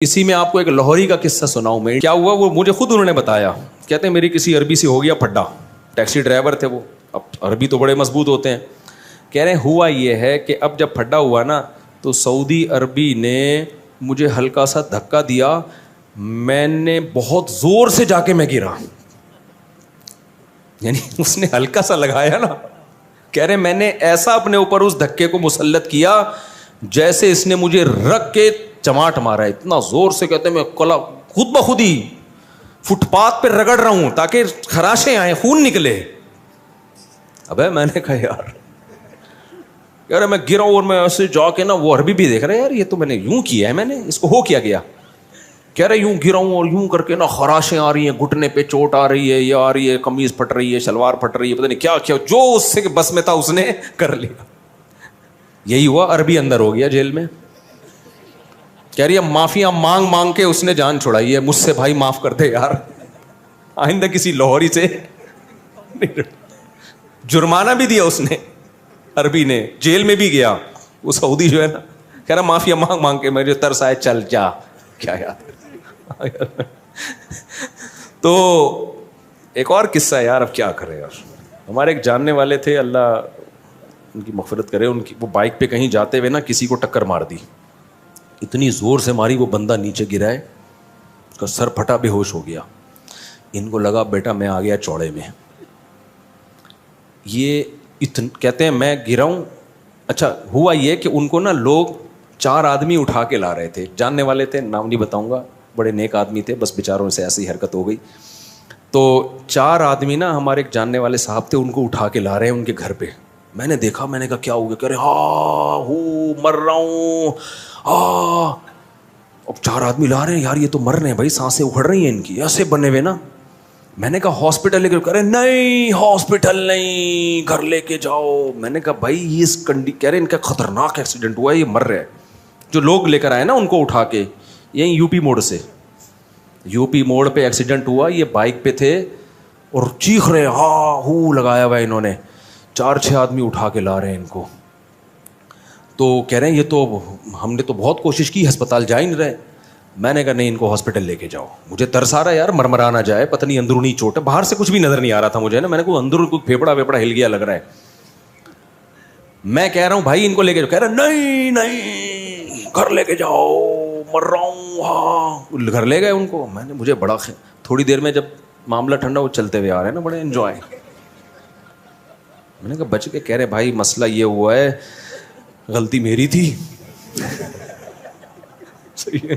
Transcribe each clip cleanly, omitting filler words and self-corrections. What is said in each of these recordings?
اسی میں آپ کو ایک لاہوری کا قصہ سناؤں میں. کیا ہوا وہ مجھے خود انہوں نے بتایا. کہتے ہیں میری کسی عربی سے ہو گیا پھڈا. ٹیکسی ڈرائیور تھے وہ, اب عربی تو بڑے مضبوط ہوتے ہیں. کہہ رہے ہیں ہوا یہ ہے کہ اب جب پھڈا ہوا نا تو سعودی عربی نے مجھے ہلکا سا دھکا دیا, میں نے بہت زور سے جا کے میں گرا. یعنی اس نے ہلکا سا لگایا نا, کہہ رہے میں نے ایسا اپنے اوپر اس دھکے کو مسلط کیا جیسے اس نے مجھے رکھ کے چماٹ مارا ہے اتنا زور سے. کہتے ہیں میں خود بخود ہی فٹ پاتھ پہ رگڑ رہا ہوں تاکہ خراشیں آئیں, خون نکلے. ابے میں نے کہا یار میں گرا ہوں اور میں ایسے جا کے نا, وہ عربی بھی دیکھ رہے یار یہ تو میں نے یوں کیا ہے, میں نے اس کو ہو کیا گیا. کہہ رہے یوں گرا ہوں اور یوں کر کے نا خراشیں آ رہی ہیں, گھٹنے پہ چوٹ آ رہی ہے, یہ آ رہی ہے, قمیض پھٹ رہی ہے, شلوار پھٹ رہی ہے, پتہ نہیں کیا کیا جو اس سے بس میں تھا اس نے کر لیا. یہی ہوا, عربی اندر ہو گیا جیل میں. کہہ رہی ہے معافیاں مانگ مانگ کے اس نے جان چھڑائی ہے. مجھ سے بھائی معاف کر دے یار, آئندہ کسی لاہوری سے. جرمانہ بھی دیا اس نے, عربی نے, جیل میں بھی گیا. وہ سعودی جو ہے نا کہہ رہا معافیا مانگ مانگ کے مجھے ترس آئے چل جا. کیا یاد. تو ایک اور قصہ ہے یار, اب کیا کرے یار. ہمارے ایک جاننے والے تھے, اللہ ان کی مغفرت کرے, ان کی وہ بائک پہ کہیں جاتے ہوئے نا کسی کو ٹکر مار دی. اتنی زور سے ماری وہ بندہ نیچے گرا ہے, اس کا سر پھٹا, بے ہوش ہو گیا. ان کو لگا بیٹا میں آ گیا چوڑے میں. یہ کہتے ہیں میں گرا ہوں. اچھا ہوا یہ کہ ان کو نا لوگ 4 آدمی اٹھا کے لا رہے تھے, جاننے والے تھے, نام نہیں بتاؤں گا, بڑے نیک آدمی تھے, بس بیچاروں سے ایسی حرکت ہو گئی. تو 4 آدمی نا ہمارے ایک جاننے والے صاحب تھے, ان کو اٹھا کے لا رہے ہیں ان کے گھر پہ. میں نے دیکھا, میں نے کہا کیا ہو گیا. کہہ رہے ہاں ہو مر رہا ہوں. اب 4 آدمی لا رہے ہیں یار, یہ تو مر رہے ہیں بھائی, سانسیں اکھڑ رہی ہیں ان کی, ایسے بنے ہوئے نا. میں نے کہا ہاسپٹل لے کے, کہہ رہے نہیں ہاسپٹل نہیں, گھر لے کے جاؤ. میں نے کہا بھائی اس کہہ رہے ان کا خطرناک ایکسیڈنٹ ہوا ہے, یہ مر رہے ہیں. جو لوگ لے کر آئے نا ان کو اٹھا کے, یہیں یو پی موڑ سے, یو پی موڑ پہ ایکسیڈنٹ ہوا. یہ بائک پہ تھے اور چیخ رہے, ہاں ہو لگایا ہوا انہوں نے. 4-6 آدمی اٹھا کے لا رہے ہیں ان کو. تو کہہ رہے ہیں یہ تو ہم نے تو بہت کوشش کی, ہسپتال جا ہی نہیں رہے. میں نے کہا نہیں ان کو ہاسپٹل لے کے جاؤ. مجھے ترس آ رہا ہے یار, مرمرا نہ جائے, پتہ نہیں اندرونی چوٹ ہے, باہر سے کچھ بھی نظر نہیں آ رہا تھا مجھے نا. میں نے کہا اندر کوئی پھیپڑا ویپڑا ہل گیا لگ رہا ہے. میں کہہ رہا ہوں بھائی ان کو لے کے جاؤ. کہہ رہا نہیں نہیں گھر لے کے جاؤ, مر رہا ہوں. ہاں گھر لے گئے ان کو. میں نے مجھے بڑا تھوڑی دیر میں جب معاملہ ٹھنڈا, وہ چلتے ہوئے آ رہے ہیں نا بڑے انجوائے. میں نے کہا بچ کے. کہہ رہے بھائی مسئلہ یہ ہوا ہے, غلطی میری تھی. صحیح ہے,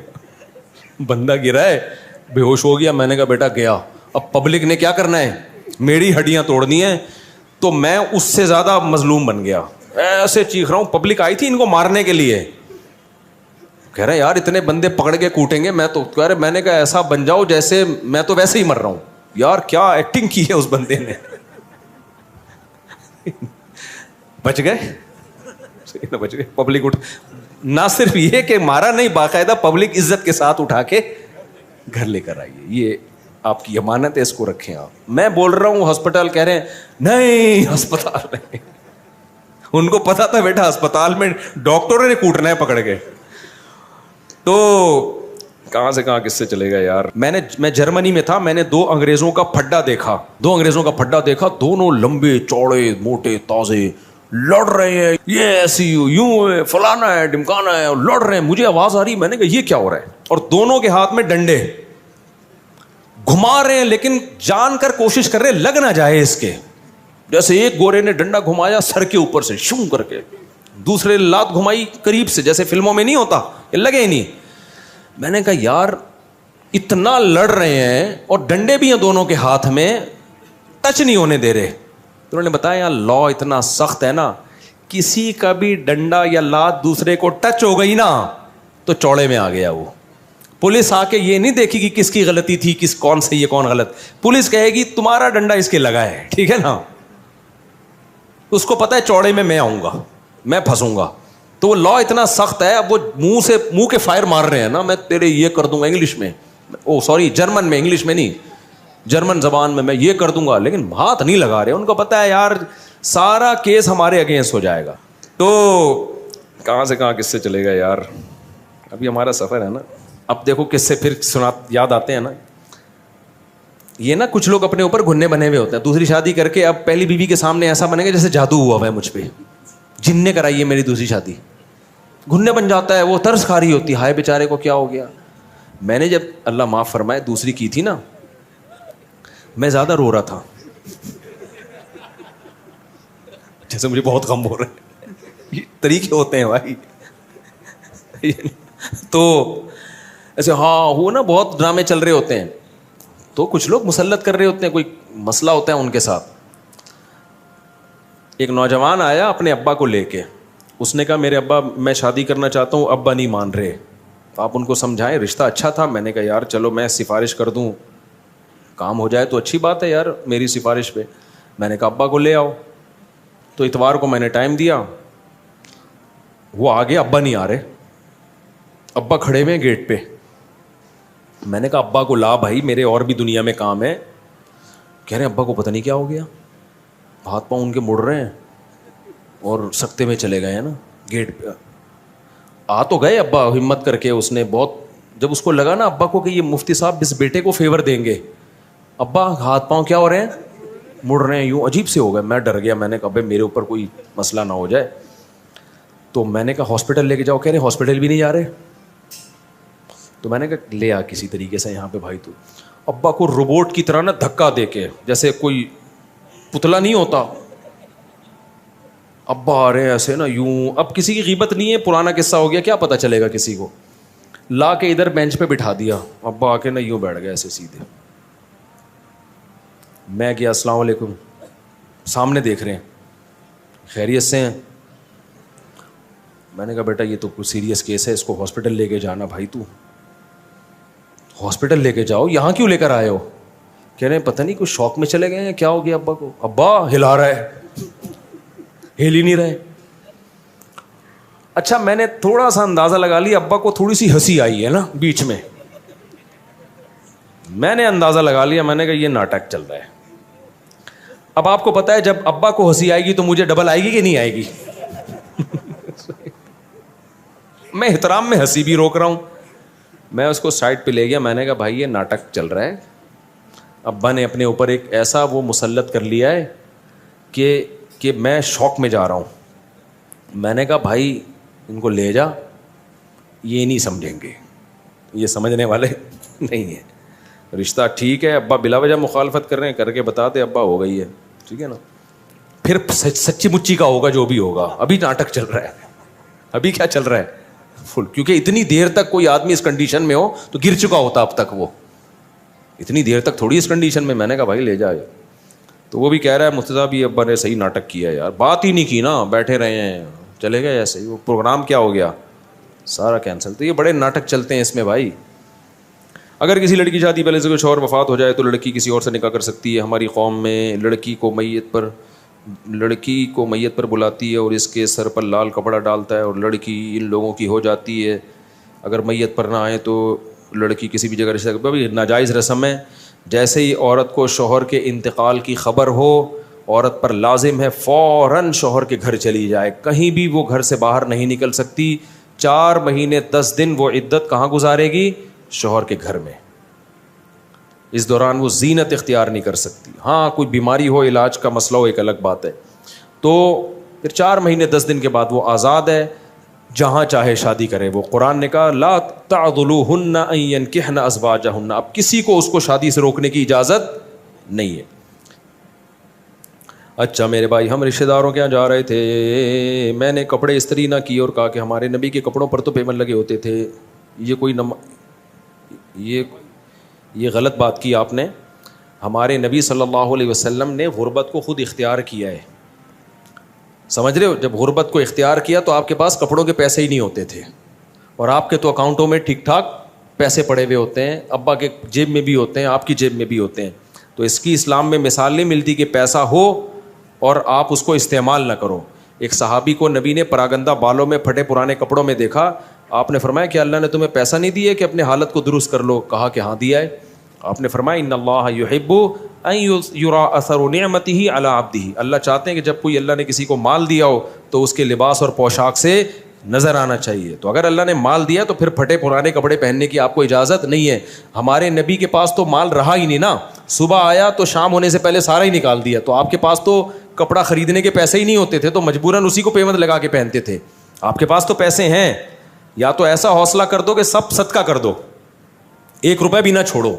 بندہ گرا ہے, بے ہوش ہو گیا. میں نے کہا بیٹا گیا, اب پبلک نے کیا کرنا ہے, میری ہڈیاں توڑنی ہیں. تو میں اس سے زیادہ مظلوم بن گیا, ایسے چیخ رہا ہوں. پبلک آئی تھی ان کو مارنے کے لیے. کہہ رہے یار اتنے بندے پکڑ کے کوٹیں گے, میں تو کہہ رہے میں نے کہا ایسا بن جاؤ جیسے میں تو ویسے ہی مر رہا ہوں. یار کیا ایکٹنگ کی ہے اس بندے نے. بچ گئے, بچ گئے. پبلک نہ صرف یہ کہ مارا نہیں, باقاعدہ پبلک عزت کے ساتھ اٹھا کے گھر لے کر آئیے. یہ آپ کی امانت ہے, اس کو رکھیں آپ. میں بول رہا ہوں ہسپتال, کہہ رہے ہیں نہیں ہسپتال نہیں. ان کو پتا تھا بیٹا ہسپتال میں ڈاکٹروں نے کوٹنا ہے پکڑ کے. تو کہاں سے کہاں کس سے چلے گا یار. میں جرمنی میں تھا, میں نے 2 انگریزوں کا پھڈا دیکھا. دونوں لمبے چوڑے موٹے تازے, لڑ رہے ہیں, یہ ایسی یوں ہے, فلانا ہے, ڈمکانا ہے, اور لڑ رہے ہیں. مجھے آواز آ رہی, میں نے کہا یہ کیا ہو رہا ہے. اور دونوں کے ہاتھ میں ڈنڈے, گھما رہے ہیں لیکن جان کر کوشش کر رہے لگ نہ جائے اس کے. جیسے ایک گورے نے ڈنڈا گھمایا سر کے اوپر سے شوں کر کے, دوسرے لات گھمائی قریب سے, جیسے فلموں میں نہیں ہوتا, یہ لگے ہی نہیں. میں نے کہا یار اتنا لڑ رہے ہیں اور ڈنڈے بھی ہیں دونوں کے ہاتھ میں, ٹچ نہیں ہونے دے رہے. تو انہوں نے بتایا لا اتنا سخت ہے نا, کسی کا بھی ڈنڈا یا لات دوسرے کو ٹچ ہو گئی نا تو چوڑے میں آ گیا وہ. پولیس آ کے یہ نہیں دیکھے گی کس کی غلطی تھی, کون صحیح ہے کون غلط. پولیس کہے گی تمہارا ڈنڈا اس کے لگا ہے, ٹھیک ہے نا. اس کو پتا ہے چوڑے میں آؤں گا, میں پھنسوں گا. تو وہ لا اتنا سخت ہے, اب وہ منہ کے فائر مار رہے ہیں نا, میں تیرے یہ کر دوں گا انگلش میں, جرمن میں, انگلش میں نہیں, جرمن زبان میں یہ کر دوں گا, لیکن ہاتھ نہیں لگا رہے. ان کو پتا ہے یار سارا کیس ہمارے اگینسٹ ہو جائے گا. تو کہاں سے کہاں کس سے چلے گا یار. ابھی ہمارا سفر ہے نا, اب دیکھو کس سے پھر یاد آتے ہیں نا. یہ نا کچھ لوگ اپنے اوپر گھننے بنے ہوئے ہوتے ہیں, دوسری شادی کر کے اب پہلی بیوی کے سامنے ایسا بنے گا جیسے جادو ہوا ہوا ہے مجھ پہ, جن نے کرائی ہے میری دوسری شادی. گھننے بن جاتا ہے, وہ طرز کھا رہی ہوتی ہے, ہائے بیچارے کو کیا ہو گیا. میں نے جب اللہ معاف فرمائے دوسری کی تھی نا, میں زیادہ رو رہا تھا, جیسے مجھے بہت غم ہو رہا ہے. یہ طریقے ہوتے ہیں بھائی. تو ایسے ہاں وہ نا بہت ڈرامے چل رہے ہوتے ہیں, تو کچھ لوگ مسلط کر رہے ہوتے ہیں, کوئی مسئلہ ہوتا ہے ان کے ساتھ. ایک نوجوان آیا اپنے ابا کو لے کے, اس نے کہا میرے ابا میں شادی کرنا چاہتا ہوں, ابا نہیں مان رہے, آپ ان کو سمجھائیں. رشتہ اچھا تھا, میں نے کہا یار چلو میں سفارش کر دوں, کام ہو جائے تو اچھی بات ہے یار میری سفارش پہ. میں نے کہا ابا کو لے آؤ. تو اتوار کو میں نے ٹائم دیا, وہ آگے, ابا نہیں آ رہے, ابا کھڑے ہوئے گیٹ پہ. میں نے کہا ابا کو لا بھائی, میرے اور بھی دنیا میں کام ہے. کہہ رہے ہیں ابا کو پتہ نہیں کیا ہو گیا, ہاتھ پاؤں ان کے مڑ رہے ہیں اور سکتے میں چلے گئے ہیں نا گیٹ پہ. آ تو گئے ابا ہمت کر کے, اس نے بہت, جب اس کو لگا نا ابا کو کہ یہ مفتی صاحب اس بیٹے کو فیور دیں گے, ابا ہاتھ پاؤں کیا ہو رہے ہیں, مڑ رہے ہیں یوں, عجیب سے ہو گئے. میں ڈر گیا, میں نے کہا بھائی میرے اوپر کوئی مسئلہ نہ ہو جائے. تو میں نے کہا ہاسپٹل لے کے جاؤ. کہہ رہے ہاسپٹل بھی نہیں جا رہے. تو میں نے کہا لے آ کسی طریقے سے یہاں پہ بھائی. تو ابا کو روبوٹ کی طرح نا دھکا دے کے, جیسے کوئی پتلا نہیں ہوتا, ابا آ رہے ہیں ایسے نا یوں. اب کسی کی غیبت نہیں ہے, پرانا قصہ ہو گیا, کیا پتہ چلے گا کسی کو. لا کے ادھر بینچ پہ بٹھا دیا, ابا آ کے نا یوں بیٹھ گیا ایسے سیدھے. میں کیا السلام علیکم, سامنے دیکھ رہے ہیں, خیریت سے ہیں. میں نے کہا بیٹا یہ تو کچھ سیریس کیس ہے, اس کو ہاسپٹل لے کے جانا. بھائی تو ہاسپٹل لے کے جاؤ, یہاں کیوں لے کر آئے ہو؟ کہہ رہے ہیں پتہ نہیں کچھ شوق میں چلے گئے ہیں, کیا ہو گیا ابا کو. ابا ہلا رہا ہے, ہل ہی نہیں رہے. اچھا میں نے تھوڑا سا اندازہ لگا لیا, ابا کو تھوڑی سی ہنسی آئی ہے نا بیچ میں. میں نے اندازہ لگا لیا, میں نے کہا یہ ناٹک چل رہا ہے. اب آپ کو پتا ہے جب ابا کو ہنسی آئے گی تو مجھے ڈبل آئے گی کہ نہیں آئے گی. میں احترام میں ہنسی بھی روک رہا ہوں. میں اس کو سائڈ پہ لے گیا, میں نے کہا بھائی یہ ناٹک چل رہا ہے. ابا نے اپنے اوپر ایک ایسا وہ مسلط کر لیا ہے کہ میں شوق میں جا رہا ہوں. میں نے کہا بھائی ان کو لے جا, یہ نہیں سمجھیں گے, یہ سمجھنے والے نہیں ہیں. رشتہ ٹھیک ہے, ابا بلا وجہ مخالفت کر رہے ہیں, کر کے بتا دے ابا ہو گئی ہے, ٹھیک ہے نا. پھر سچی مچی کا ہوگا جو بھی ہوگا. ابھی ناٹک چل رہا ہے, ابھی کیا چل رہا ہے فل, کیونکہ اتنی دیر تک کوئی آدمی اس کنڈیشن میں ہو تو گر چکا ہوتا اب تک. وہ اتنی دیر تک تھوڑی اس کنڈیشن میں. میں نے کہا بھائی لے جائے. تو وہ بھی کہہ رہا ہے مفتی صاحب یہ ابا نے صحیح ناٹک کیا ہے یار, بات ہی نہیں کی نا, بیٹھے رہے ہیں, چلے گئے ایسے ہی. وہ پروگرام کیا ہو گیا, سارا کینسل. تو یہ بڑے ناٹک چلتے ہیں اس میں بھائی. اگر کسی لڑکی کی شادی پہلے سے کوئی شوہر وفات ہو جائے تو لڑکی کسی اور سے نکاح کر سکتی ہے. ہماری قوم میں لڑکی کو میت پر بلاتی ہے اور اس کے سر پر لال کپڑا ڈالتا ہے, اور لڑکی ان لوگوں کی ہو جاتی ہے. اگر میت پر نہ آئے تو لڑکی کسی بھی جگہ رشتہ, ناجائز رسم ہے. جیسے ہی عورت کو شوہر کے انتقال کی خبر ہو, عورت پر لازم ہے فوراً شوہر کے گھر چلی جائے. کہیں بھی وہ گھر سے باہر نہیں نکل سکتی. 4 مہینے 10 دن وہ عدت کہاں گزارے گی؟ شوہر کے گھر میں. اس دوران وہ زینت اختیار نہیں کر سکتی. ہاں کوئی بیماری ہو, علاج کا مسئلہ ہو, ایک الگ بات ہے. تو پھر 4 مہینے 10 دن کے بعد وہ آزاد ہے, جہاں چاہے شادی کرے. وہ قرآن نے کہا لا تعضلوہن ان ینکحن ازواجہن, اب کسی کو اس کو شادی سے روکنے کی اجازت نہیں ہے. اچھا میرے بھائی, ہم رشتہ داروں کے یہاں جا رہے تھے, میں نے کپڑے استری نہ کی اور کہا کہ ہمارے نبی کے کپڑوں پر تو پیمن لگے ہوتے تھے. یہ غلط بات کی آپ نے. ہمارے نبی صلی اللہ علیہ وسلم نے غربت کو خود اختیار کیا ہے, سمجھ رہے ہو. جب غربت کو اختیار کیا تو آپ کے پاس کپڑوں کے پیسے ہی نہیں ہوتے تھے, اور آپ کے تو اکاؤنٹوں میں ٹھیک ٹھاک پیسے پڑے ہوئے ہوتے ہیں, ابا کے جیب میں بھی ہوتے ہیں, آپ کی جیب میں بھی ہوتے ہیں. تو اس کی اسلام میں مثال نہیں ملتی کہ پیسہ ہو اور آپ اس کو استعمال نہ کرو. ایک صحابی کو نبی نے پراگندہ بالوں میں پھٹے پرانے کپڑوں میں دیکھا. آپ نے فرمایا کہ اللہ نے تمہیں پیسہ نہیں دیا کہ اپنے حالت کو درست کر لو؟ کہا کہ ہاں دیا ہے. آپ نے فرمایا ان اللہ یحب ان یرا اثر نعمتہ علی عبدہ, اللہ چاہتے ہیں کہ جب کوئی اللہ نے کسی کو مال دیا ہو تو اس کے لباس اور پوشاک سے نظر آنا چاہیے. تو اگر اللہ نے مال دیا تو پھر پھٹے پرانے کپڑے پہننے کی آپ کو اجازت نہیں ہے. ہمارے نبی کے پاس تو مال رہا ہی نہیں نا, صبح آیا تو شام ہونے سے پہلے سارا ہی نکال دیا. تو آپ کے پاس تو کپڑا خریدنے کے پیسے ہی نہیں ہوتے تھے, تو مجبوراً اسی کو پیمند لگا کے پہنتے تھے. آپ کے پاس تو پیسے ہیں, یا تو ایسا حوصلہ کر دو کہ سب صدقہ کر دو, 1 روپے بھی نہ چھوڑو.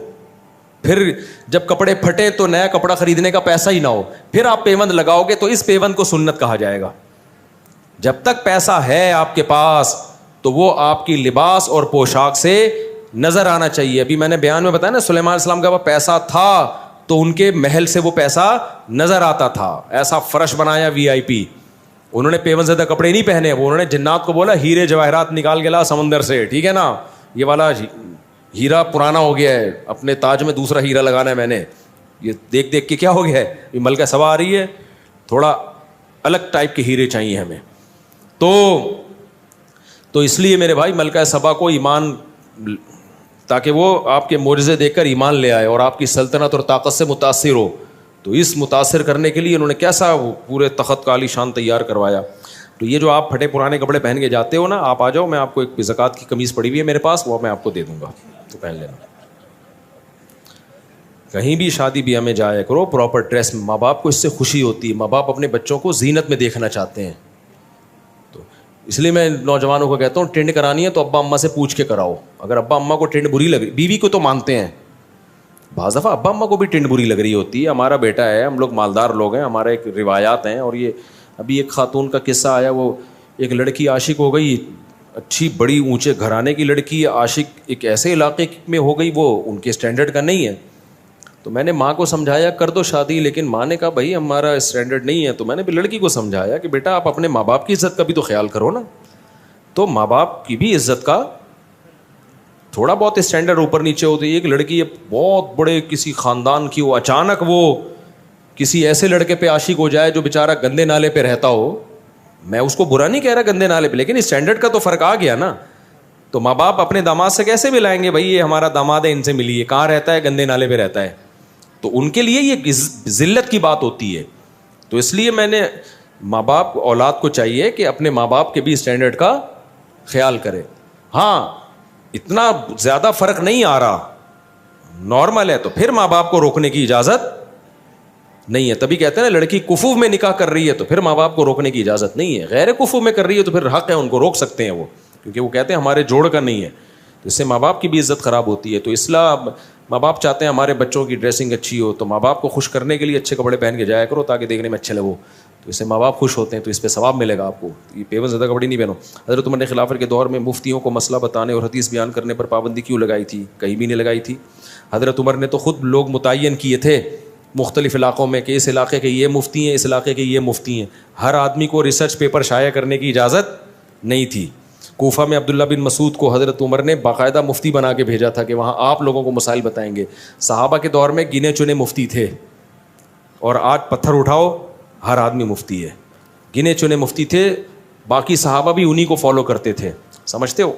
پھر جب کپڑے پھٹے تو نیا کپڑا خریدنے کا پیسہ ہی نہ ہو, پھر آپ پیوند لگاؤ گے تو اس پیوند کو سنت کہا جائے گا. جب تک پیسہ ہے آپ کے پاس تو وہ آپ کی لباس اور پوشاک سے نظر آنا چاہیے. ابھی میں نے بیان میں بتایا نا, سلیمان علیہ السلام کا وہ پیسہ تھا تو ان کے محل سے وہ پیسہ نظر آتا تھا. ایسا فرش بنایا VIP, انہوں نے پیوند زدہ کپڑے نہیں پہنے, وہ انہوں نے جنات کو بولا ہیرے جواہرات نکال کے لا سمندر سے, ٹھیک ہے نا, یہ والا ہیرا پرانا ہو گیا ہے, اپنے تاج میں دوسرا ہیرا لگانا ہے میں نے, یہ دیکھ دیکھ کے کیا ہو گیا ہے, یہ ملکہ سبا آ رہی ہے, تھوڑا الگ ٹائپ کے ہیرے چاہیے ہمیں. تو اس لیے میرے بھائی ملکہ سبا کو ایمان, تاکہ وہ آپ کے معجزے دیکھ کر ایمان لے آئے اور آپ کی سلطنت اور طاقت سے متاثر ہو. تو اس متاثر کرنے کے لیے انہوں نے کیسا پورے تخت کا عالی شان تیار کروایا. تو یہ جو آپ پھٹے پرانے کپڑے پہن کے جاتے ہو نا, آپ آ جاؤ, میں آپ کو ایک زکوٰۃ کی قمیص پڑی ہوئی ہے میرے پاس, وہ میں آپ کو دے دوں گا, تو پہن لینا. کہیں بھی شادی بیاہ میں جایا کرو پراپر ڈریس میں, ماں باپ کو اس سے خوشی ہوتی ہے, ماں باپ اپنے بچوں کو زینت میں دیکھنا چاہتے ہیں. تو اس لیے میں نوجوانوں کو کہتا ہوں ٹرینڈ کرانی ہے تو ابا اماں سے پوچھ کے کراؤ. اگر ابا اماں کو ٹرینڈ بری لگ رہی, بیوی کو تو مانتے ہیں, بعض دفعہ ابا اماں کو بھی ٹرینڈ بری لگ رہی ہوتی ہے. ہمارا بیٹا ہے, ہم لوگ مالدار لوگ ہیں, ہمارے ایک روایات ہیں. اور یہ ابھی ایک خاتون کا قصہ آیا, وہ ایک لڑکی عاشق ہو گئی, اچھی بڑی اونچے گھرانے کی لڑکی, عاشق ایک ایسے علاقے میں ہو گئی وہ ان کے اسٹینڈرڈ کا نہیں ہے. تو میں نے ماں کو سمجھایا کر دو شادی, لیکن ماں نے کہا بھائی ہمارا اسٹینڈرڈ نہیں ہے. تو میں نے بھی لڑکی کو سمجھایا کہ بیٹا آپ اپنے ماں باپ کی عزت کا بھی تو خیال کرو نا. تو ماں باپ کی بھی عزت کا تھوڑا بہت اسٹینڈرڈ اوپر نیچے ہوتی ہے. ایک لڑکی بہت بڑے کسی خاندان کی, وہ اچانک وہ کسی ایسے لڑکے پہ عاشق ہو جائے جو بیچارہ گندے نالے پہ رہتا ہو. میں اس کو برا نہیں کہہ رہا گندے نالے پہ, لیکن اسٹینڈرڈ کا تو فرق آ گیا نا. تو ماں باپ اپنے داماد سے کیسے ملائیں گے, بھائی یہ ہمارا داماد ہے, ان سے ملیے, کہاں رہتا ہے, گندے نالے پہ رہتا ہے. تو ان کے لیے یہ ذلت کی بات ہوتی ہے. تو اس لیے میں نے ماں باپ اولاد کو چاہیے کہ اپنے ماں باپ کے بھی اسٹینڈرڈ کا خیال کرے. ہاں اتنا زیادہ فرق نہیں آ رہا, نارمل ہے, تو پھر ماں باپ کو روکنے کی اجازت نہیں ہے. تبھی کہتے ہیں نا لڑکی کفو میں نکاح کر رہی ہے تو پھر ماں باپ کو روکنے کی اجازت نہیں ہے. غیر کفو میں کر رہی ہے تو پھر حق ہے, ان کو روک سکتے ہیں وہ, کیونکہ وہ کہتے ہیں ہمارے جوڑ کا نہیں ہے. تو اس سے ماں باپ کی بھی عزت خراب ہوتی ہے. تو اصلاح, ماں باپ چاہتے ہیں ہمارے بچوں کی ڈریسنگ اچھی ہو, تو ماں باپ کو خوش کرنے کے لیے اچھے کپڑے پہن کے جایا کرو تاکہ دیکھنے میں اچھے لگو. تو اس سے ماں باپ خوش ہوتے ہیں, تو اس پہ ثواب ملے گا آپ کو. یہ پیوند زدہ کپڑے نہیں پہنو. حضرت عمر نے خلافت کے دور میں مفتیوں کو مسئلہ بتانے اور حدیث بیان کرنے پر پابندی کیوں لگائی تھی؟ کہیں بھی نہیں لگائی تھی. حضرت عمر نے تو خود لوگ متعین کیے تھے مختلف علاقوں میں کہ اس علاقے کے یہ مفتی ہیں, اس علاقے کے یہ مفتی ہیں. ہر آدمی کو ریسرچ پیپر شائع کرنے کی اجازت نہیں تھی. کوفہ میں عبداللہ بن مسعود کو حضرت عمر نے باقاعدہ مفتی بنا کے بھیجا تھا کہ وہاں آپ لوگوں کو مسائل بتائیں گے. صحابہ کے دور میں گنے چنے مفتی تھے, اور آج پتھر اٹھاؤ ہر آدمی مفتی ہے. گنے چنے مفتی تھے, باقی صحابہ بھی انہی کو فالو کرتے تھے. سمجھتے ہو؟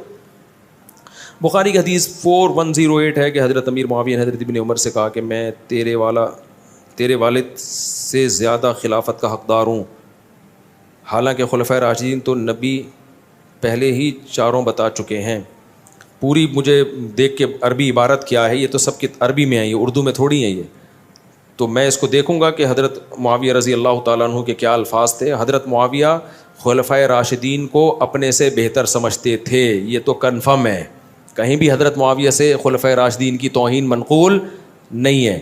بخاری کی حدیث 4108 ہے کہ حضرت امیر معاویہ نے حضرت ابن عمر سے کہا کہ میں تیرے والد سے زیادہ خلافت کا حقدار ہوں. حالانکہ خلفائے راشدین تو نبی پہلے ہی چاروں بتا چکے ہیں. پوری مجھے دیکھ کے عربی عبارت کیا ہے, یہ تو سب کی عربی میں ہے, یہ اردو میں تھوڑی ہے یہ. تو میں اس کو دیکھوں گا کہ حضرت معاویہ رضی اللہ تعالیٰ عنہ کے کیا الفاظ تھے. حضرت معاویہ خلفائے راشدین کو اپنے سے بہتر سمجھتے تھے, یہ تو کنفرم ہے. کہیں بھی حضرت معاویہ سے خلفائے راشدین کی توہین منقول نہیں ہے.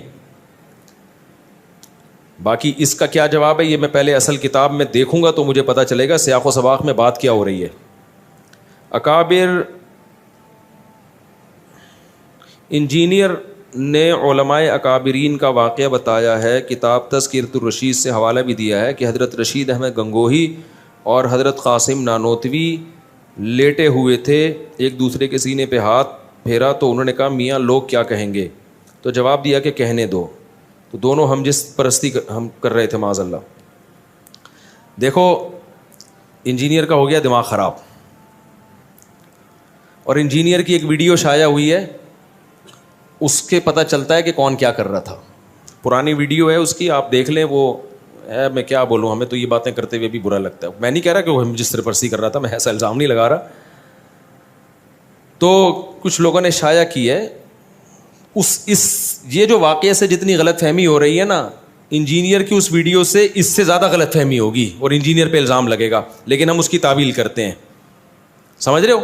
باقی اس کا کیا جواب ہے یہ میں پہلے اصل کتاب میں دیکھوں گا تو مجھے پتہ چلے گا سیاق و سباق میں بات کیا ہو رہی ہے. اکابر انجینئر نے علماء اکابرین کا واقعہ بتایا ہے. کتاب تذکرۃ الرشید سے حوالہ بھی دیا ہے کہ حضرت رشید احمد گنگوہی اور حضرت قاسم نانوتوی لیٹے ہوئے تھے, ایک دوسرے کے سینے پہ ہاتھ پھیرا تو انہوں نے کہا میاں لوگ کیا کہیں گے؟ تو جواب دیا کہ کہنے دو. تو دونوں ہم جس پرستی ہم کر رہے تھے معاذ اللہ. دیکھو انجینئر کا ہو گیا دماغ خراب, اور انجینئر کی ایک ویڈیو شائع ہوئی ہے, اس کے پتہ چلتا ہے کہ کون کیا کر رہا تھا. پرانی ویڈیو ہے اس کی, آپ دیکھ لیں, وہ میں کیا بولوں, ہمیں تو یہ باتیں کرتے ہوئے بھی برا لگتا ہے. میں نہیں کہہ رہا کہ وہ ہم جس طرح پرستی کر رہا تھا, میں ایسا الزام نہیں لگا رہا. تو کچھ لوگوں نے شائع کی ہے یہ جو واقعے سے جتنی غلط فہمی ہو رہی ہے نا, انجینئر کی اس ویڈیو سے اس سے زیادہ غلط فہمی ہوگی اور انجینئر پہ الزام لگے گا, لیکن ہم اس کی تعویل کرتے ہیں. سمجھ رہے ہو؟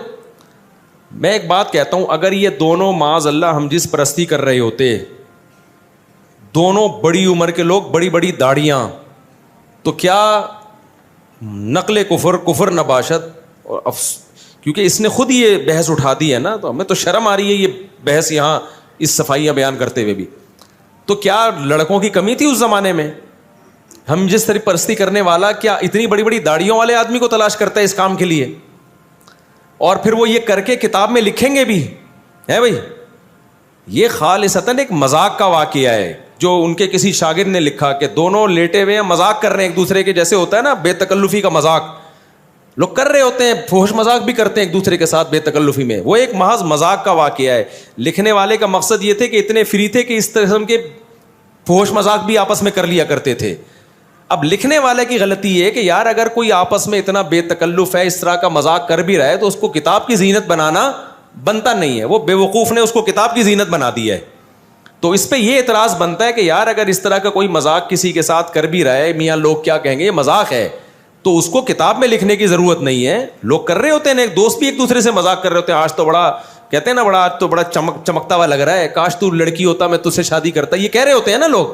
میں ایک بات کہتا ہوں, اگر یہ دونوں معاذ اللہ ہم جس پرستی کر رہے ہوتے, دونوں بڑی عمر کے لوگ, بڑی بڑی داڑیاں, تو کیا نقل کفر نباشت, اور کیونکہ اس نے خود یہ بحث اٹھا دی ہے نا, تو ہمیں تو شرم آ رہی ہے یہ بحث یہاں اس صفائیاں بیان کرتے ہوئے بھی. تو کیا لڑکوں کی کمی تھی اس زمانے میں؟ ہم جس طرح پرستی کرنے والا کیا اتنی بڑی بڑی داڑیوں والے آدمی کو تلاش کرتا ہے اس کام کے لیے, اور پھر وہ یہ کر کے کتاب میں لکھیں گے بھی ہے بھائی. یہ خالصتاً ایک مذاق کا واقعہ ہے جو ان کے کسی شاگرد نے لکھا کہ دونوں لیٹے ہوئے ہیں, مذاق کر رہے ہیں ایک دوسرے کے, جیسے ہوتا ہے نا بے تکلفی کا مذاق, لوگ کر رہے ہوتے ہیں, فحش مذاق بھی کرتے ہیں ایک دوسرے کے ساتھ بے تکلفی میں. وہ ایک محض مذاق کا واقعہ ہے. لکھنے والے کا مقصد یہ تھے کہ اتنے فری تھے کہ اس قسم کے فحش مذاق بھی آپس میں کر لیا کرتے تھے. اب لکھنے والے کی غلطی یہ ہے کہ یار اگر کوئی آپس میں اتنا بے تکلف ہے, اس طرح کا مذاق کر بھی رہا ہے, تو اس کو کتاب کی زینت بنانا بنتا نہیں ہے. وہ بے وقوف نے اس کو کتاب کی زینت بنا دی ہے. تو اس پہ یہ اعتراض بنتا ہے کہ یار اگر اس طرح کا کوئی مذاق کسی کے ساتھ کر بھی رہا ہے, میاں لوگ کیا کہیں گے, یہ مذاق ہے, تو اس کو کتاب میں لکھنے کی ضرورت نہیں ہے. لوگ کر رہے ہوتے ہیں, ایک دوست بھی ایک دوسرے سے مذاق کر رہے ہوتے ہیں, آج تو بڑا کہتے ہیں نا, بڑا آج تو بڑا چمکتا ہوا لگ رہا ہے, کاش تو لڑکی ہوتا میں تجھ سے شادی کرتا, یہ کہہ رہے ہوتے ہیں نا لوگ.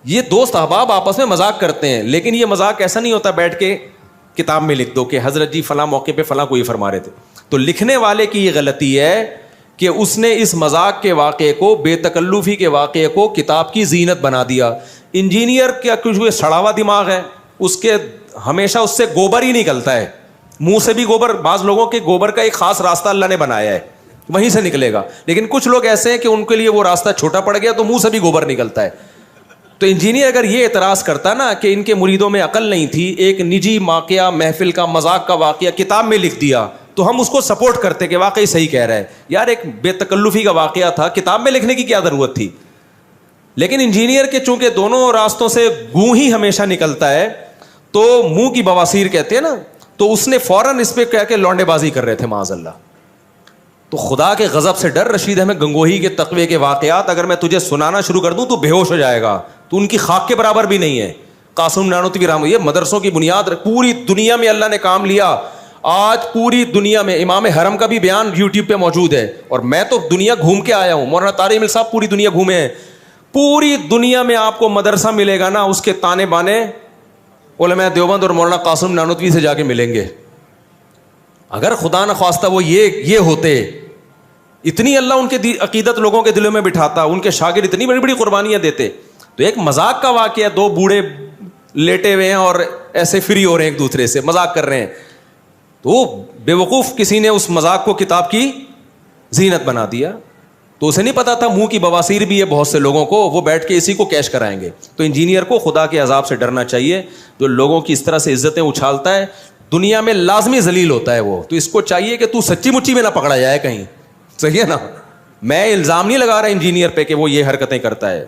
یہ دوست احباب آپس میں مذاق کرتے ہیں, لیکن یہ مذاق ایسا نہیں ہوتا بیٹھ کے کتاب میں لکھ دو کہ حضرت جی فلاں موقع پہ فلاں کو یہ فرما رہے تھے. تو لکھنے والے کی یہ غلطی ہے کہ اس نے اس مذاق کے واقعے کو, بے تکلفی کے واقعے کو کتاب کی زینت بنا دیا. انجینئر کیا کچھ سڑا ہوا دماغ ہے, اس کے ہمیشہ اس سے گوبر ہی نکلتا ہے, منہ سے بھی گوبر. بعض لوگوں کے گوبر کا ایک خاص راستہ اللہ نے بنایا ہے, وہیں سے نکلے گا. لیکن کچھ لوگ ایسے ہیں کہ ان کے لیے وہ راستہ چھوٹا پڑ گیا تو منہ سے بھی گوبر نکلتا ہے. تو انجینئر اگر یہ اعتراض کرتا نا کہ ان کے مریدوں میں عقل نہیں تھی, ایک نجی واقعہ, محفل کا مذاق کا واقعہ کتاب میں لکھ دیا, تو ہم اس کو سپورٹ کرتے کہ واقعی صحیح کہہ رہا ہے. یار ایک بے تکلفی کا واقعہ تھا, کتاب میں لکھنے کی کیا ضرورت تھی؟ لیکن انجینئر کے چونکہ دونوں راستوں سے گوں ہی ہمیشہ نکلتا ہے, تو منہ کی بواسیر کہتے ہیں نا, تو اس نے فوراً اس پہ کہہ کے لونڈے بازی کر رہے تھے معاذ اللہ. تو خدا کے غضب سے ڈر. رشید احمد گنگوہی کے تقوی کے واقعات اگر میں تجھے سنانا شروع کر دوں تو بے ہوش ہو جائے گا, تو ان کی خاک کے برابر بھی نہیں ہے. قاسم نانوتوی رحمہ, یہ مدرسوں کی بنیاد, پوری دنیا میں اللہ نے کام لیا. آج پوری دنیا میں امام حرم کا بھی بیان یوٹیوب پہ موجود ہے, اور میں تو دنیا گھوم کے آیا ہوں. مولانا طارق مل صاحب پوری دنیا گھومے ہیں. پوری دنیا میں آپ کو مدرسہ ملے گا نا, اس کے تانے بانے علماء دیوبند اور مولانا قاسم نانوتوی سے جا کے ملیں گے. اگر خدا نہ خواستہ وہ یہ ہوتے, اتنی اللہ ان کے عقیدت لوگوں کے دلوں میں بٹھاتا, ان کے شاگرد اتنی بڑی بڑی قربانیاں دیتے. تو ایک مذاق کا واقعہ, دو بوڑھے لیٹے ہوئے ہیں اور ایسے فری ہو رہے ہیں, ایک دوسرے سے مذاق کر رہے ہیں, تو بے وقوف کسی نے اس مذاق کو کتاب کی زینت بنا دیا. تو اسے نہیں پتا تھا منہ کی بواسیر بھی ہے بہت سے لوگوں کو, وہ بیٹھ کے اسی کو کیش کرائیں گے. تو انجینئر کو خدا کے عذاب سے ڈرنا چاہیے, جو لوگوں کی اس طرح سے عزتیں اچھالتا ہے, دنیا میں لازمی ذلیل ہوتا ہے وہ. تو اس کو چاہیے کہ تو سچی مچی میں نہ پکڑا جائے کہیں, صحیح ہے نا. میں الزام نہیں لگا رہا انجینئر پہ کہ وہ یہ حرکتیں کرتا ہے,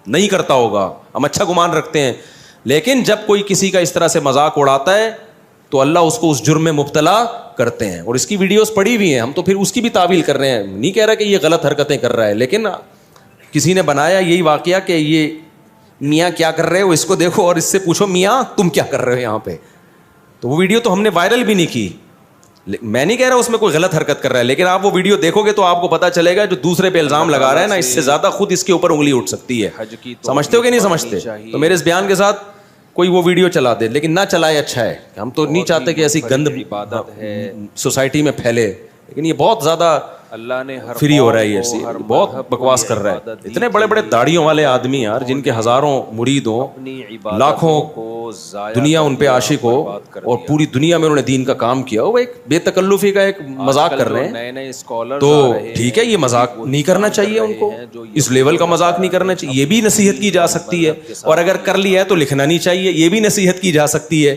نہیں کرتا ہوگا, ہم اچھا گمان رکھتے ہیں. لیکن جب کوئی کسی کا اس طرح سے مذاق اڑاتا ہے تو اللہ اس کو اس جرم میں مبتلا کرتے ہیں. اور اس کی ویڈیوز پڑی ہوئی ہیں, ہم تو پھر اس کی بھی تعویل کر رہے ہیں. نہیں کہہ رہا کہ یہ غلط حرکتیں کر رہا ہے, لیکن کسی نے بنایا یہی واقعہ کہ یہ میاں کیا کر رہے ہو, اس کو دیکھو اور اس سے پوچھو میاں تم کیا کر رہے ہو یہاں پہ. تو وہ ویڈیو تو ہم نے وائرل بھی نہیں کی. میں نہیں کہہ رہا اس میں کوئی غلط حرکت کر رہا ہے, لیکن آپ وہ ویڈیو دیکھو گے تو آپ کو پتا چلے گا جو دوسرے پہ الزام لگا رہا ہے نا, اس سے زیادہ خود اس کے اوپر انگلی اٹھ سکتی ہے. سمجھتے ہو کہ نہیں سمجھتے؟ تو میرے اس بیان کے ساتھ کوئی وہ ویڈیو چلا دے, لیکن نہ چلائے اچھا ہے. ہم تو نہیں چاہتے کہ ایسی گند سوسائٹی میں پھیلے, لیکن یہ بہت زیادہ اللہ نے فری ہو رہا ہے, یہ بہت بکواس کر رہا ہے. اتنے بڑے بڑے داڑھیوں والے آدمی یار, جن کے ہزاروں مرید ہوں, لاکھوں دنیا ان پہ عاشق ہو, اور پوری دنیا میں انہوں نے دین کا کام کیا, وہ ایک بے تکلفی کا ایک مذاق کر رہے ہیں. تو ٹھیک ہے, یہ مذاق نہیں کرنا چاہیے ان کو, اس لیول کا مذاق نہیں کرنا چاہیے. یہ بھی نصیحت کی جا سکتی ہے, اور اگر کر لیا ہے تو لکھنا نہیں چاہیے, یہ بھی نصیحت کی جا سکتی ہے.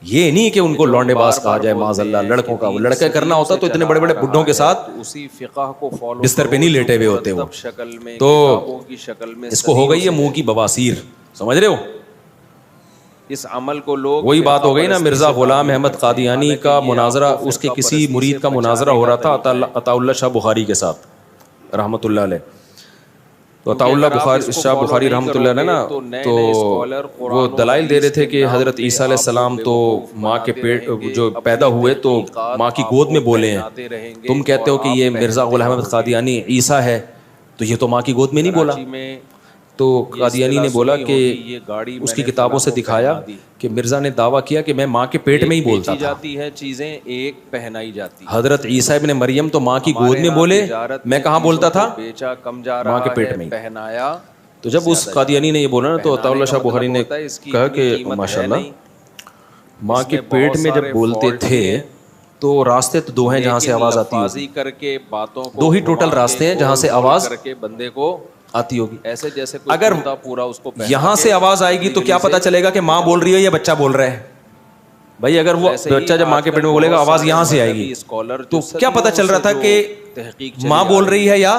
یہ نہیں کہ ان کو لونڈے باز کہا جائے معاذ اللہ. لڑکوں کا, وہ لڑکے کرنا ہوتا تو اتنے بڑے بڑے بڈھوں کے ساتھ بستر پہ نہیں لیٹے ہوئے ہوتے وہ. تو اس کو ہو گئی ہے منہ کی بواسیر, سمجھ رہے ہو. اس عمل کو لوگ وہی بات ہو گئی نا مرزا غلام احمد قادیانی کا مناظرہ, اس کے کسی مرید کا مناظرہ ہو رہا تھا عطا اللہ شاہ بخاری کے ساتھ رحمۃ اللہ علیہ. تو عطا اللہ شاہ بخاری رحمۃ اللہ علیہ نا, تو وہ دلائل دے رہے تھے کہ حضرت عیسیٰ علیہ السلام تو ماں کے پیٹ جو پیدا ہوئے تو ماں کی گود میں بولے ہیں. تم کہتے ہو کہ یہ مرزا غلام احمد قادیانی عیسیٰ ہے, تو یہ تو ماں کی گود میں نہیں بولا. تو قادیانی نے بولا کہ اس کی کتابوں سے دکھایا کہ مرزا نے دعویٰ کیا کہ میں ماں کے پیٹ میں ہی بولتا تھا. چیزیں ایک پہنائی جاتی. حضرت عیسیٰ ابن مریم تو ماں کی گود میں بولے, میں کہاں بولتا تھا, بیچا کم جا رہا ماں کے پیٹ میں ہی پہنایا. تو جب اس قادیانی نے یہ بولا نا, تو عطا اللہ شاہ بخاری نے کہا کہ ماشاء اللہ ماں کے پیٹ میں جب بولتے تھے تو راستے تو دو ہیں جہاں سے آواز آتی ہوگی, کر کے باتوں کو دو ہی ٹوٹل راستے ہیں جہاں سے آواز کر کے بندے کو آتی ہوگی. ایسے جیسے اگر پورا اس کو یہاں سے آواز آئے گی تو کیا پتا چلے گا کہ ماں بول رہی ہے یا بچہ بول رہا ہے؟ بھائی اگر وہ بچہ جب ماں کے پیٹ میں بولے گا آواز یہاں سے آئے گی, تو کیا پتا چل رہا تھا کہ ماں بول رہی ہے یا,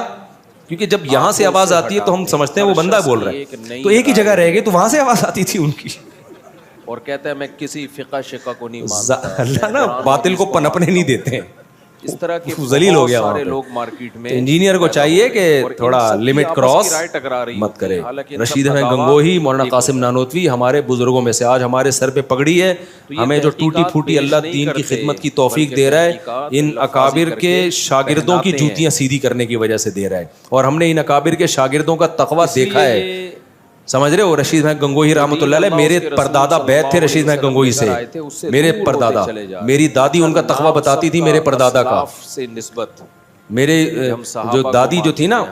کیونکہ جب یہاں سے آواز آتی ہے تو ہم سمجھتے ہیں وہ بندہ بول رہا ہے, تو ایک ہی جگہ رہ گئی تو وہاں سے آواز آتی تھی ان کی. اور کہتا ہے میں کسی فقہ شقہ کو نہیں مانتا. اللہ نا باطل کو پنپنے نہیں دیتے ہیں, اس طرح کے ذلیل ہو گیا سارے لوگ مارکیٹ میں. انجینئر کو چاہیے کہ تھوڑا لمٹ کراس مت کرے. رشید احمد گنگوہی, مولانا قاسم نانوتوی ہمارے بزرگوں میں سے, آج ہمارے سر پہ پگڑی ہے, ہمیں جو ٹوٹی پھوٹی اللہ دین کی خدمت کی توفیق دے رہا ہے ان اکابر کے شاگردوں کی جوتیاں سیدھی کرنے کی وجہ سے دے رہا ہے. اور ہم نے ان اکابر کے شاگردوں کا تقویٰ دیکھا ہے, سمجھ رہے ہو. رشید احمد گنگوہی رحمۃ اللہ علیہ, میرے پردادا بیعت تھے رشید احمد گنگوہی سے, میرے پردادا, میری دادی ان کا تقویٰ بتاتی تھی میرے پردادا کا. میرے جو دادی جو تھی نا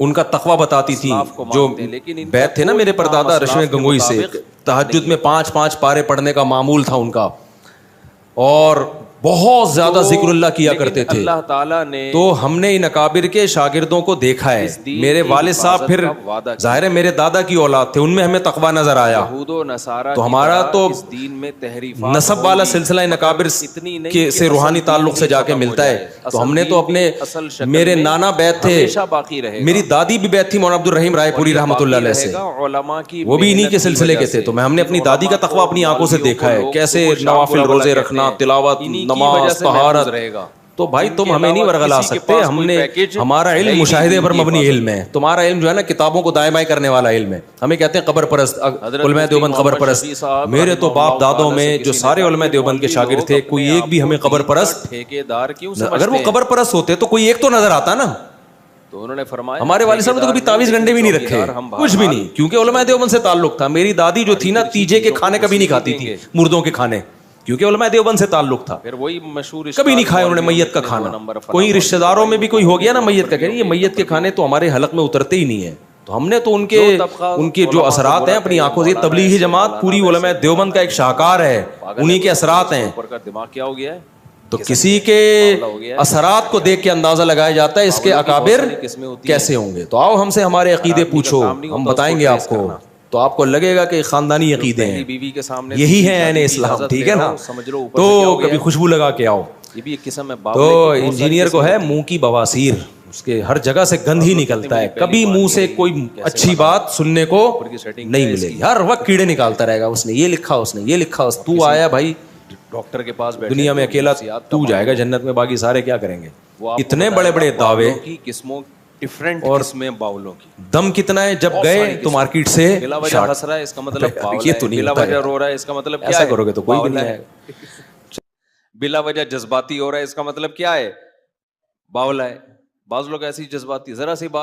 ان کا تقویٰ بتاتی تھی, جو بیعت تھے نا میرے پردادا رشید احمد گنگوہی سے, تہجد میں 5 پارے پڑھنے کا معمول تھا ان کا, اور بہت زیادہ ذکر اللہ کیا کرتے تھے. اللہ تعالیٰ نے تو ہم نے ان اکابر کے شاگردوں کو دیکھا ہے. میرے والد صاحب پھر ظاہر ہے میرے دادا کی اولاد تھے, ان میں ہمیں تقویٰ نظر آیا. تو ہمارا تو نسب والا سلسلہ ان اکابر سے روحانی تعلق سے جا کے ملتا ہے. تو ہم نے تو اپنے, میرے نانا بیعت تھے, میری دادی بھی بیعت تھی مولانا عبد الرحیم رائے پوری رحمۃ اللہ علیہ سے, وہ بھی انہی کے سلسلے کے تھے. تو ہم نے اپنی دادی کا تقویٰ اپنی آنکھوں سے دیکھا ہے, کیسے نوافل روزے رکھنا, تلاوت, نماز, طہارت. تو بھائی تم ہمیں نہیں ورغلا سکتے, ہم نے, ہمارا علم مشاہدے پر مبنی علم ہے. تمہارا علم جو ہے نا کتابوں کو دائیں بائیں کرنے والا علم ہے. ہمیں کہتے ہیں قبر پرست, علماء دیوبند قبر پرست. میرے تو باپ دادوں میں جو سارے علماء دیوبند کے شاگرد تھے, کوئی ایک بھی ہمیں قبر پرست, اگر وہ قبر پرست ہوتے تو کوئی ایک تو نظر آتا نا. تو انہوں نے فرمایا ہمارے والد صاحب نے تو کبھی تعویذ گنڈے بھی نہیں رکھے, کچھ بھی نہیں, کیونکہ علماء دیوبند سے تعلق تھا. میری دادی جو تھی نا تیجے کے کھانے کبھی نہیں کھاتی تھی, مردوں کے کھانے, کیونکہ علماء دیوبند سے تعلق تھا. پھر وہی مشہور کبھی نہیں کھایا انہوں نے میت کا کھانا. کوئی رشتہ داروں میں بھی کوئی ہو گیا نا میت کا, کہ یہ میت کے کھانے تو ہمارے حلق میں اترتے ہی نہیں ہے. تو ہم نے تو ان کے جو اثرات ہیں اپنی آنکھوں سے, تبلیغی جماعت پوری علماء دیوبند کا ایک شاہکار ہے, انہی کے اثرات ہیں. دماغ کیا ہو گیا ہے, تو کسی کے اثرات کو دیکھ کے اندازہ لگایا جاتا ہے اس کے اکابر کیسے ہوں گے. تو آؤ ہم سے ہمارے عقیدے پوچھو, ہم بتائیں گے آپ کو, تو آپ کو لگے گا کہ خاندانی عقیدے ہیں, یہی ہیں عین اسلام, ٹھیک ہے نا. تو کبھی خوشبو لگا کے آؤ. تو انجینئر کو ہے منہ کی بواسیر, اس کے ہر جگہ سے گند ہی نکلتا ہے, کبھی منہ سے کوئی اچھی بات سننے کو نہیں ملے گی, ہر وقت کیڑے نکالتا رہے گا. اس نے یہ لکھا, اس نے یہ لکھا, تو آیا بھائی ڈاکٹر کے پاس دنیا میں اکیلا تو جائے گا جنت میں, باقی سارے کیا کریں گے. اتنے بڑے بڑے دعوے قسموں ڈفرنٹ قسمیں باولوں کی. دم کتنا ہے, جب گئے تو مارکیٹ سے بلا وجہ ہنس رہا ہے اس کا مطلب یہ تو نہیں, بلا وجہ رو رہا ہے اس کا مطلب کیا ہے, ایسا کرو گے تو کوئی نہیں ہے. بلا وجہ جذباتی ہو رہا ہے اس کا مطلب کیا ہے, باولا ہے. بعض لوگ ایسی جذباتی, ذرا سی بات